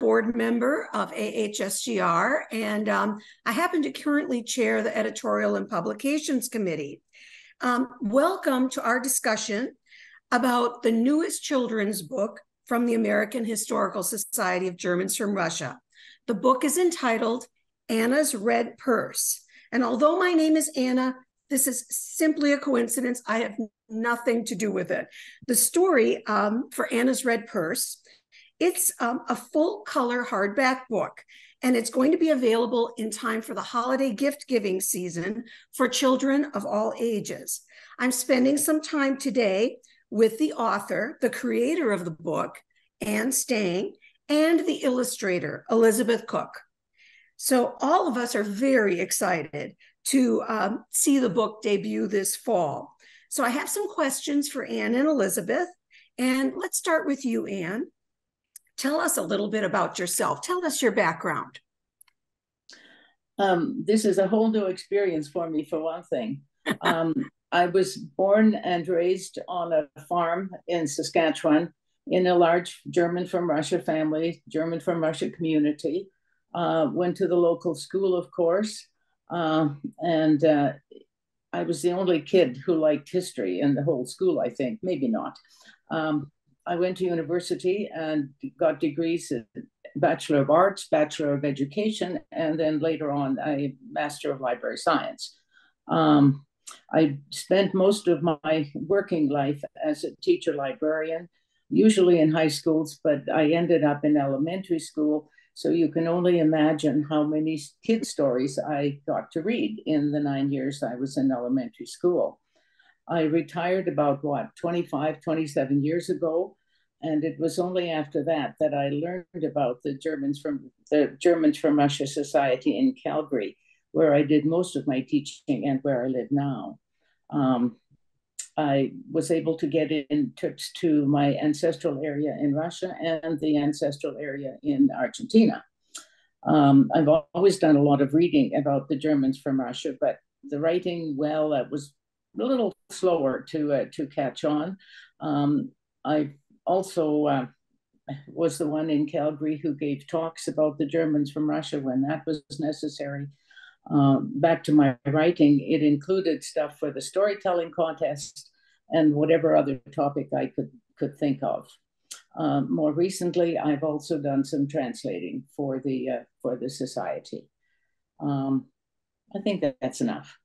board member of AHSGR, and I happen to currently chair the Editorial and Publications Committee. Welcome to our discussion about the newest children's book from the American Historical Society of Germans from Russia. The book is entitled Anna's Red Purse. And although my name is Anna, this is simply a coincidence. I have nothing to do with it. The story for Anna's Red Purse, it's a full color hardback book, and it's going to be available in time for the holiday gift giving season for children of all ages. I'm spending some time today with the author, the creator of the book, Anne Stang, and the illustrator, Elizabeth Cook. So all of us are very excited to see the book debut this fall. So I have some questions for Anne and Elizabeth, and let's start with you, Anne. Tell us a little bit about yourself. Tell us your background. This is a whole new experience for me, for one thing. I was born and raised on a farm in Saskatchewan in a large German from Russia family, German from Russia community. Went to the local school, of course, and I was the only kid who liked history in the whole school, I think, maybe not. I went to university and got degrees in Bachelor of Arts, Bachelor of Education, and then later on, a Master of Library Science. I spent most of my working life as a teacher librarian, usually in high schools, but I ended up in elementary school. So you can only imagine how many kid stories I got to read in the 9 years I was in elementary school. I retired about, 27 years ago. And it was only after that that I learned about the Germans from Russia Society in Calgary, where I did most of my teaching and where I live now. I was able to get in trips to my ancestral area in Russia and the ancestral area in Argentina. I've always done a lot of reading about the Germans from Russia, but the writing, well, that was a little slower to catch on. I also was the one in Calgary who gave talks about the Germans from Russia when that was necessary. Back to my writing, it included stuff for the storytelling contest and whatever other topic I could think of. More recently, I've also done some translating for the society. I think that's enough.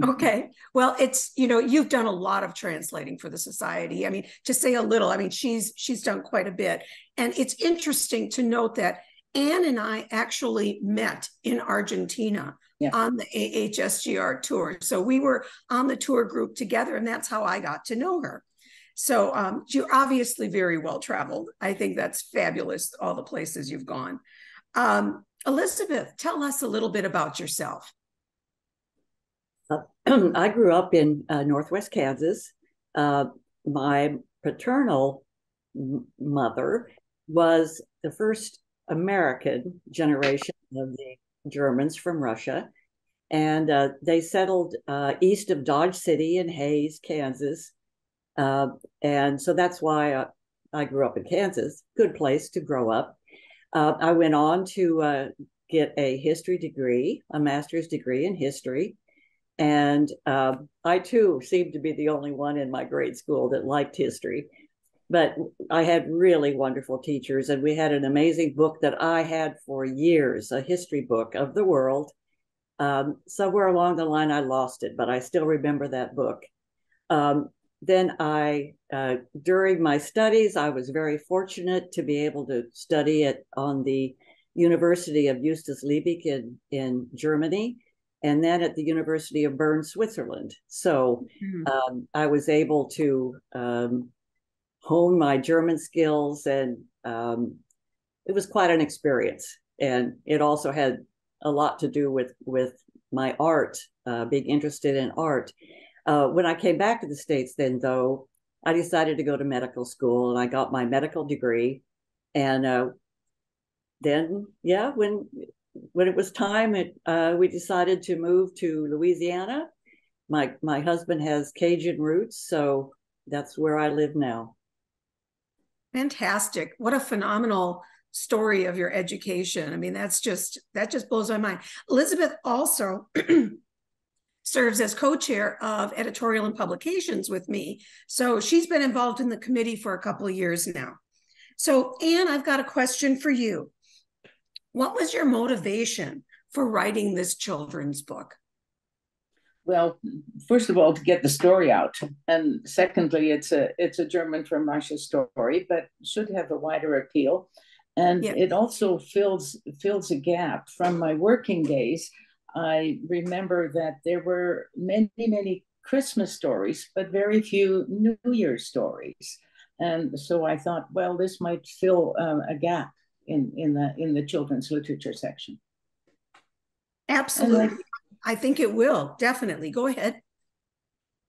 Okay. Well, it's, you've done a lot of translating for the society. I mean, to say a little, I mean, she's done quite a bit. And it's interesting to note that Anne and I actually met in Argentina on the AHSGR tour. So we were on the tour group together, and that's how I got to know her. So you're obviously very well traveled. I think that's fabulous, all the places you've gone. Elizabeth, tell us a little bit about yourself. I grew up in Northwest Kansas. My paternal mother was the first American generation of the Germans from Russia. And they settled east of Dodge City in Hayes, Kansas. And so that's why I grew up in Kansas. Good place to grow up. I went on to get a history degree, a master's degree in history. And I, too, seemed to be the only one in my grade school that liked history. But I had really wonderful teachers, and we had an amazing book that I had for years, a history book of the world. Somewhere along the line, I lost it, but I still remember that book. Then during my studies, I was very fortunate to be able to study on the University of Justus Liebig in Germany, and then at the University of Bern, Switzerland. So I was able to hone my German skills, and it was quite an experience. And it also had a lot to do with my art, being interested in art. When I came back to the States then, though, I decided to go to medical school, and I got my medical degree. And then, when it was time, we decided to move to Louisiana. My husband has Cajun roots, so that's where I live now. Fantastic. What a phenomenal story of your education. I mean, that just blows my mind. Elizabeth also serves as co-chair of editorial and publications with me. So she's been involved in the committee for a couple of years now. So Anne, I've got a question for you. What was your motivation for writing this children's book? Well, first of all, to get the story out, and secondly, it's a German from Russia story, but should have a wider appeal, and it also fills a gap from my working days. I remember that there were many Christmas stories, but very few New Year's stories, and so I thought, well, this might fill a gap in the children's literature section. Absolutely. I think it will, definitely. Go ahead.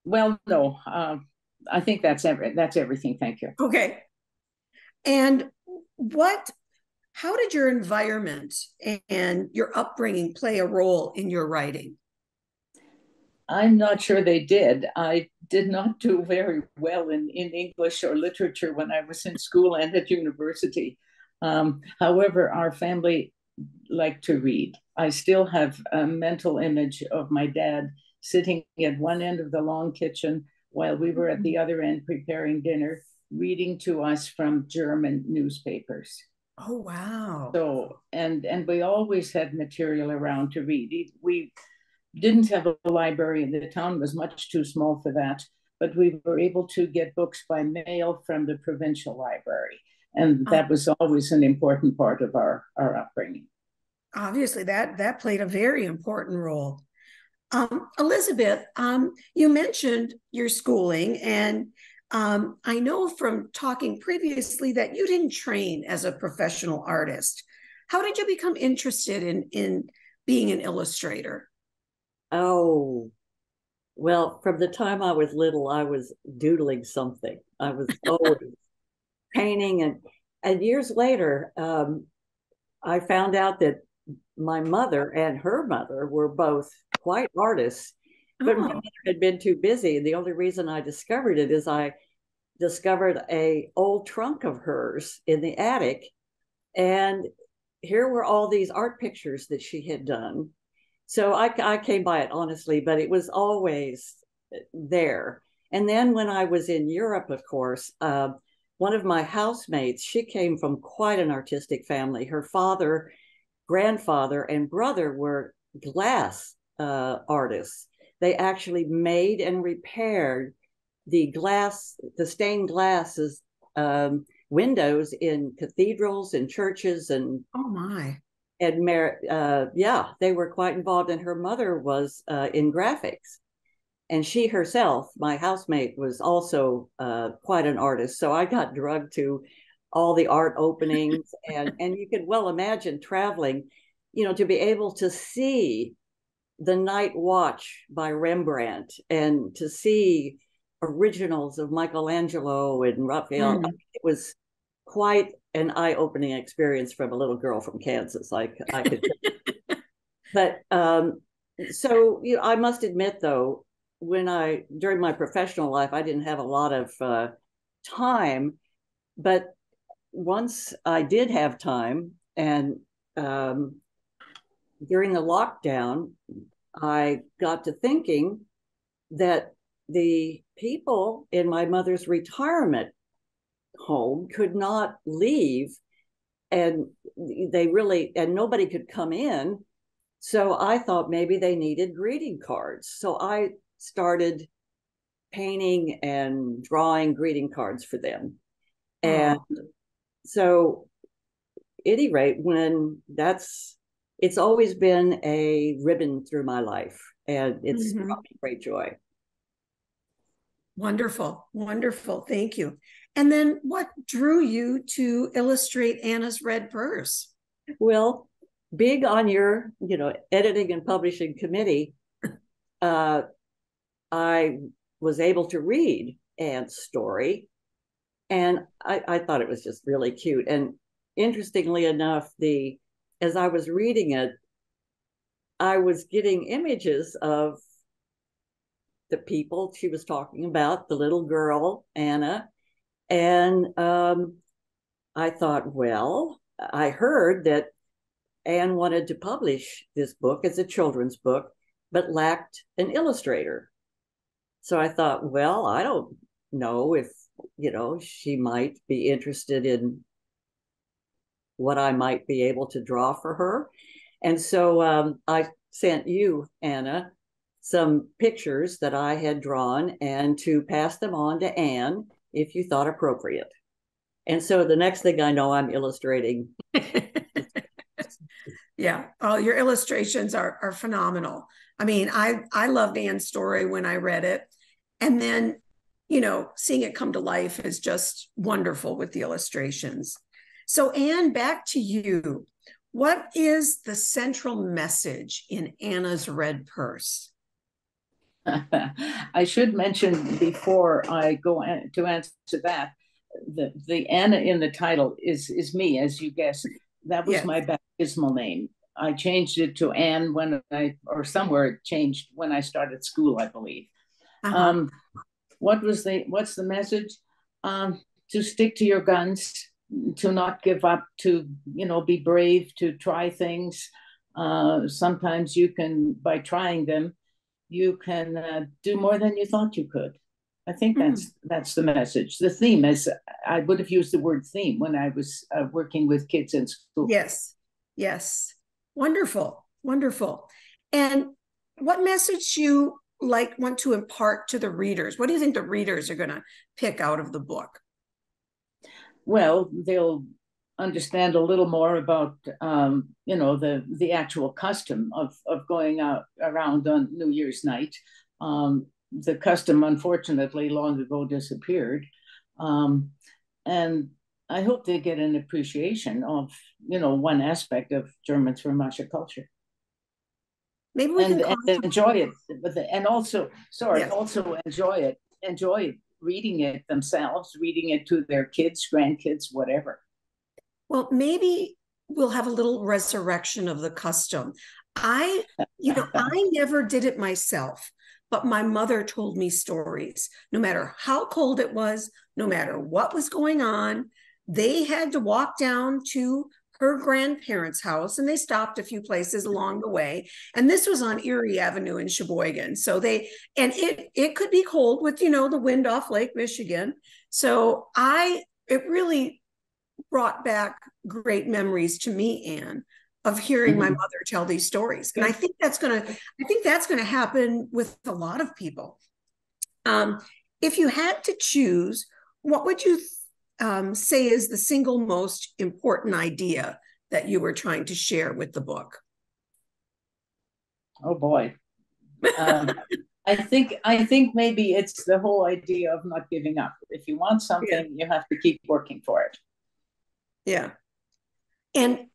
Well, no, I think that's everything. Thank you. Okay. And how did your environment and your upbringing play a role in your writing? I'm not sure they did. I did not do very well in English or literature when I was in school and at university. However, our family liked to read. I still have a mental image of my dad sitting at one end of the long kitchen while we were at the other end preparing dinner, reading to us from German newspapers. Oh, wow. So, and we always had material around to read. We didn't have a library, and the town was much too small for that, but we were able to get books by mail from the provincial library. And that was always an important part of our upbringing. Obviously, that played a very important role. Elizabeth, you mentioned your schooling, and I know from talking previously that you didn't train as a professional artist. How did you become interested in being an illustrator? Oh, well, from the time I was little, I was doodling something. I was always painting, and years later, I found out that my mother and her mother were both quite artists, but my mother had been too busy. And the only reason I discovered it is I discovered a old trunk of hers in the attic, and here were all these art pictures that she had done. So I came by it honestly, but it was always there. And then when I was in Europe, of course, one of my housemates, she came from quite an artistic family. Her father, grandfather, and brother were glass artists. They actually made and repaired the stained glasses windows in cathedrals and churches and oh my. And yeah, they were quite involved. And her mother was in graphics, and she herself, my housemate, was also quite an artist. So I got drugged to all the art openings, and you could well imagine traveling, to be able to see the Night Watch by Rembrandt and to see originals of Michelangelo and Raphael. It was quite an eye-opening experience from a little girl from Kansas. I could, but so I must admit though, during my professional life, I didn't have a lot of time, but once I did have time, and during the lockdown, I got to thinking that the people in my mother's retirement home could not leave, and nobody could come in. So I thought maybe they needed greeting cards. So I started painting and drawing greeting cards for them. And so at any rate, it's always been a ribbon through my life, and it's brought me great joy. Wonderful. Wonderful. Thank you. And then what drew you to illustrate Anna's Red Purse? Well, big on your, editing and publishing committee, I was able to read Anne's story, and I thought it was just really cute. And interestingly enough, as I was reading it, I was getting images of the people she was talking about, the little girl, Anna. And I thought, well, I heard that Anne wanted to publish this book as a children's book, but lacked an illustrator. So I thought, well, I don't know if, she might be interested in what I might be able to draw for her. And so I sent you, Anna, some pictures that I had drawn and to pass them on to Anne if you thought appropriate. And so the next thing I know, I'm illustrating. Yeah. Oh, your illustrations are phenomenal. I mean, I loved Anne's story when I read it. And then, seeing it come to life is just wonderful with the illustrations. So, Anne, back to you. What is the central message in Anna's Red Purse? I should mention before I go to answer that, the Anna in the title is me, as you guessed. That was my baptismal name. I changed it to Anne somewhere it changed when I started school, I believe. Uh-huh. What's the message? To stick to your guns, to not give up, to be brave, to try things. Sometimes you can, by trying them, you can do more than you thought you could. I think that's the message. The theme is, I would have used the word theme when I was working with kids in school. Yes. Wonderful. And what message you want to impart to the readers? What do you think the readers are going to pick out of the book? Well, they'll understand a little more about the actual custom of going out around on New Year's night. The custom, unfortunately, long ago disappeared, and I hope they get an appreciation of one aspect of Germans from Russia culture. Maybe we can enjoy it, and also enjoy reading it themselves, reading it to their kids, grandkids, whatever. Well, maybe we'll have a little resurrection of the custom. I never did it myself, but my mother told me stories. No matter how cold it was, no matter what was going on, they had to walk down to her grandparents' house, and they stopped a few places along the way. And this was on Erie Avenue in Sheboygan. So it could be cold with, the wind off Lake Michigan. So it really brought back great memories to me, Anne, of hearing my mother tell these stories. And I think that's gonna happen with a lot of people. If you had to choose, what would you say is the single most important idea that you were trying to share with the book? Oh boy. I think maybe it's the whole idea of not giving up. If you want something, you have to keep working for it. Yeah. And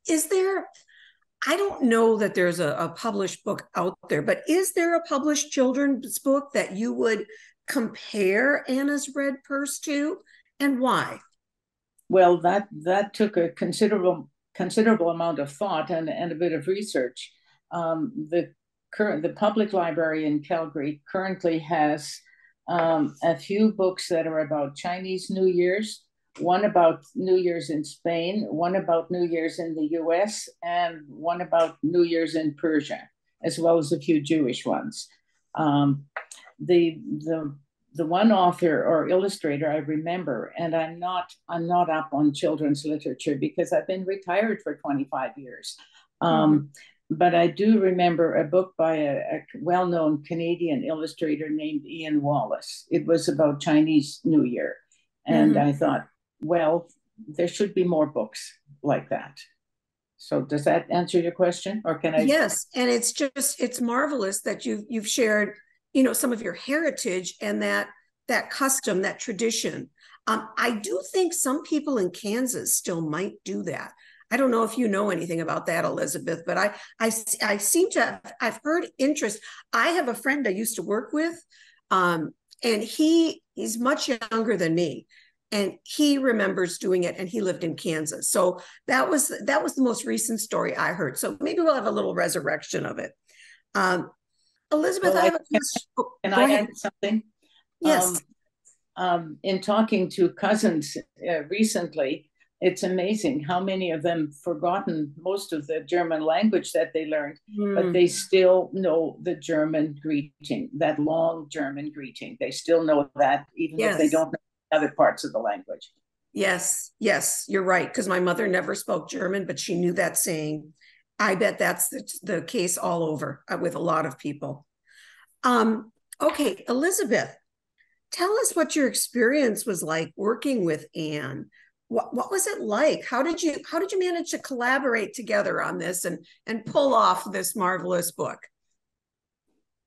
I don't know that there's a published book out there, but is there a published children's book that you would compare Anna's Red Purse to, and why? Well, that took a considerable amount of thought and a bit of research. The public library in Calgary currently has a few books that are about Chinese New Year's, one about New Year's in Spain, one about New Year's in the US, and one about New Year's in Persia, as well as a few Jewish ones. The one author or illustrator I remember, and I'm not up on children's literature because I've been retired for 25 years. But I do remember a book by a well-known Canadian illustrator named Ian Wallace. It was about Chinese New Year. And I thought, well, there should be more books like that. So does that answer your question, or can I? Yes, and it's marvelous that you've shared, some of your heritage and that custom, that tradition. I do think some people in Kansas still might do that. I don't know if you know anything about that, Elizabeth, but I seem to I've heard interest. I have a friend I used to work with, and he's much younger than me, and he remembers doing it, and he lived in Kansas. So that was the most recent story I heard. So maybe we'll have a little resurrection of it. Elizabeth, I have a question. Can I add something? Yes. In talking to cousins recently, it's amazing how many of them forgotten most of the German language that they learned, but they still know the German greeting, that long German greeting. They still know that, even if they don't know other parts of the language. Yes, yes, you're right. Because my mother never spoke German, but she knew that saying. I bet that's the case all over with a lot of people. Okay, Elizabeth, tell us what your experience was like working with Anne. What was it like? How did you manage to collaborate together on this and pull off this marvelous book?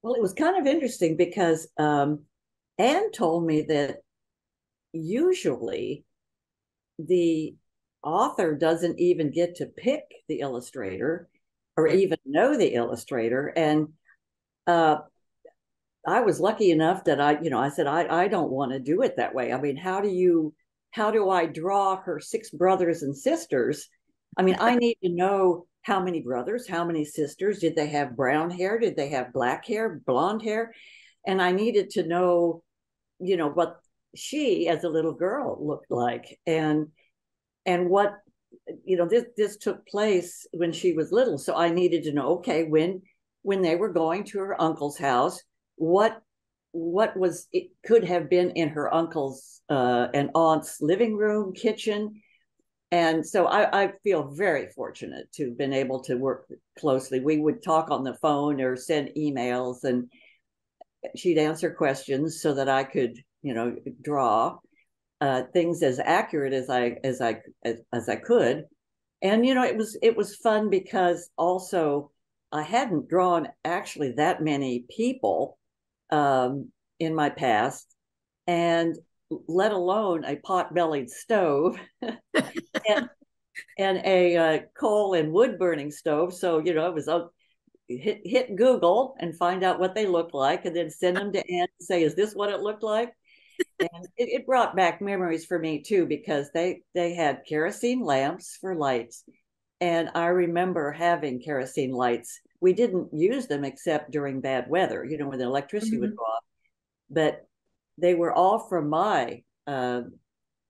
Well, it was kind of interesting because Anne told me that usually the author doesn't even get to pick the illustrator or even know the illustrator. And I was lucky enough that I said, I don't want to do it that way. I mean, how do I draw her 6 brothers and sisters? I mean, I need to know how many brothers, how many sisters. Did they have brown hair? Did they have black hair, blonde hair? And I needed to know, what she as a little girl looked like. And what, this took place when she was little. So I needed to know, okay, when they were going to her uncle's house, what was it could have been in her uncle's and aunt's living room, kitchen. And so I feel very fortunate to have been able to work closely. We would talk on the phone or send emails, and she'd answer questions so that I could, draw things as accurate as I could. And it was fun because also I hadn't drawn actually that many people in my past, and let alone a pot-bellied stove and a coal and wood burning stove. So it was hit Google and find out what they looked like, and then send them to Anne and say, "Is this what it looked like?" And it brought back memories for me too, because they had kerosene lamps for lights, and I remember having kerosene lights. We didn't use them except during bad weather, when the electricity would go off. But they were all from my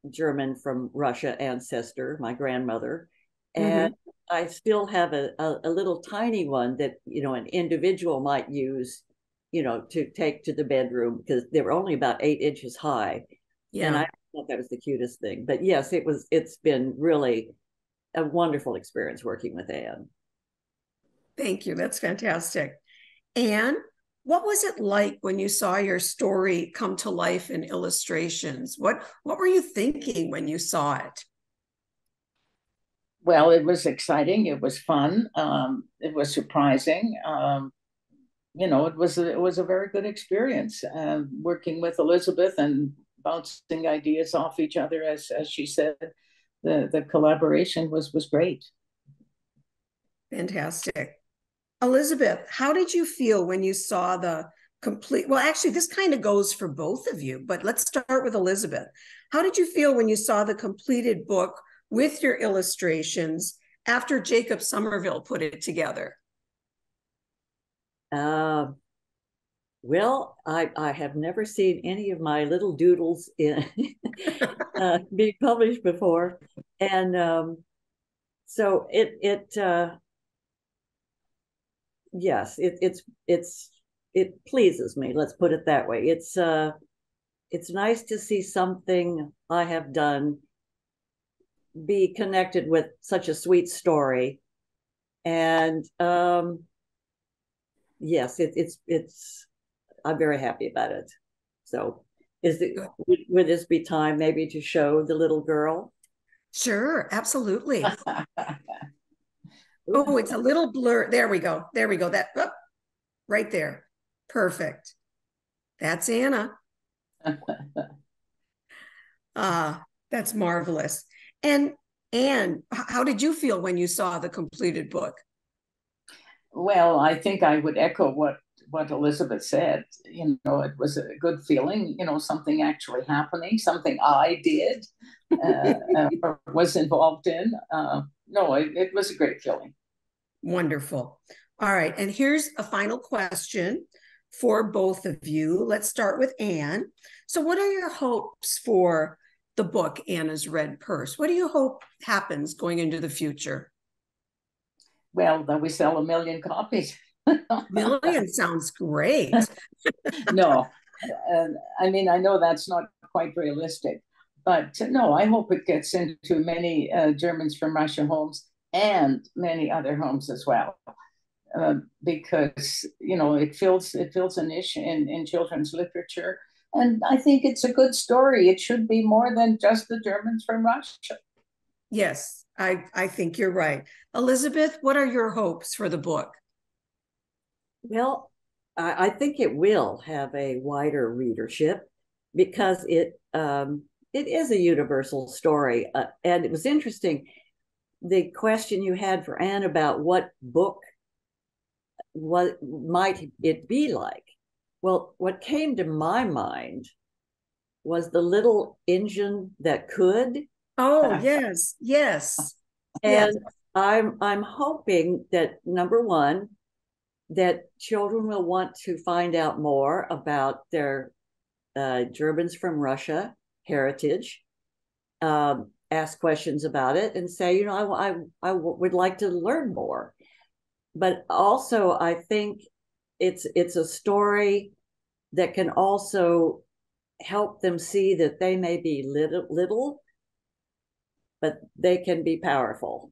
German from Russia ancestor, my grandmother. And I still have a little tiny one that, an individual might use, to take to the bedroom, because they were only about 8 inches high. Yeah. And I thought that was the cutest thing. But yes, it's been really a wonderful experience working with Anne. Thank you. That's fantastic. Anne, what was it like when you saw your story come to life in illustrations? What were you thinking when you saw it? Well, it was exciting. It was fun. It was surprising. It was a very good experience working with Elizabeth and bouncing ideas off each other. As she said, the collaboration was great. Fantastic. Elizabeth, how did you feel when you saw the complete? Well, actually, this kind of goes for both of you, but let's start with Elizabeth. How did you feel when you saw the completed book with your illustrations after Jacob Somerville put it together? Well, I have never seen any of my little doodles in being published before, and so yes, it pleases me. Let's put it that way. It's nice to see something I have done be connected with such a sweet story, and yes, it's I'm very happy about it. So, would this be time maybe to show the little girl? Sure, absolutely. Oh, it's a little blur. There we go. There we go. That right there. Perfect. That's Anna. That's marvelous. And Anne, how did you feel when you saw the completed book? Well, I think I would echo what Elizabeth said. It was a good feeling. Something actually happening, something I did or was involved in. No, it was a great feeling. Wonderful. All right, and here's a final question for both of you. Let's start with Anne. So, what are your hopes for the book, Anna's Red Purse? What do you hope happens going into the future? Well, that we sell 1 million copies. Million sounds great. No, I mean, I know that's not quite realistic, but no, I hope it gets into many Germans from Russia homes and many other homes as well. Because it fills a niche in children's literature, and I think it's a good story. It should be more than just the Germans from Russia. Yes, I think you're right. Elizabeth, what are your hopes for the book? Well, I think it will have a wider readership because it is a universal story, and it was interesting. The question you had for Anne about what book, what might it be like? Well, what came to my mind was The Little Engine That Could. Oh, yes, yes, yes. And I'm hoping that, number one, that children will want to find out more about their Germans from Russia heritage, ask questions about it, and say, I would like to learn more. But also, I think it's a story that can also help them see that they may be little, but they can be powerful.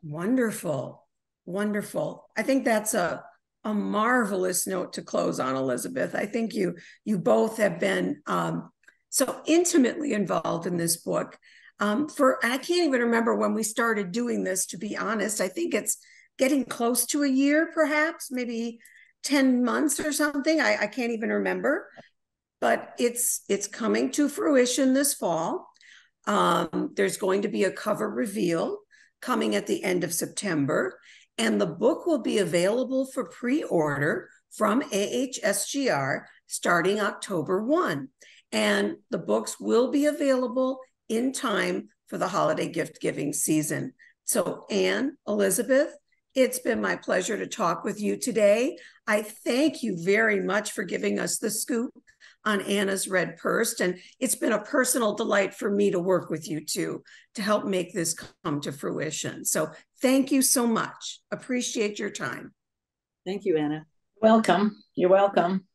Wonderful. Wonderful. I think that's a marvelous note to close on, Elizabeth. I think you both have been so intimately involved in this book. And I can't even remember when we started doing this, to be honest. I think it's getting close to a year, perhaps, maybe 10 months or something. I can't even remember, but it's coming to fruition this fall. There's going to be a cover reveal coming at the end of September, and the book will be available for pre-order from AHSGR starting October 1. And the books will be available in time for the holiday gift giving season. So Anne, Elizabeth, it's been my pleasure to talk with you today. I thank you very much for giving us the scoop on Anna's Red Purse. And it's been a personal delight for me to work with you two to help make this come to fruition. So thank you so much. Appreciate your time. Thank you, Anna. Welcome. You're welcome.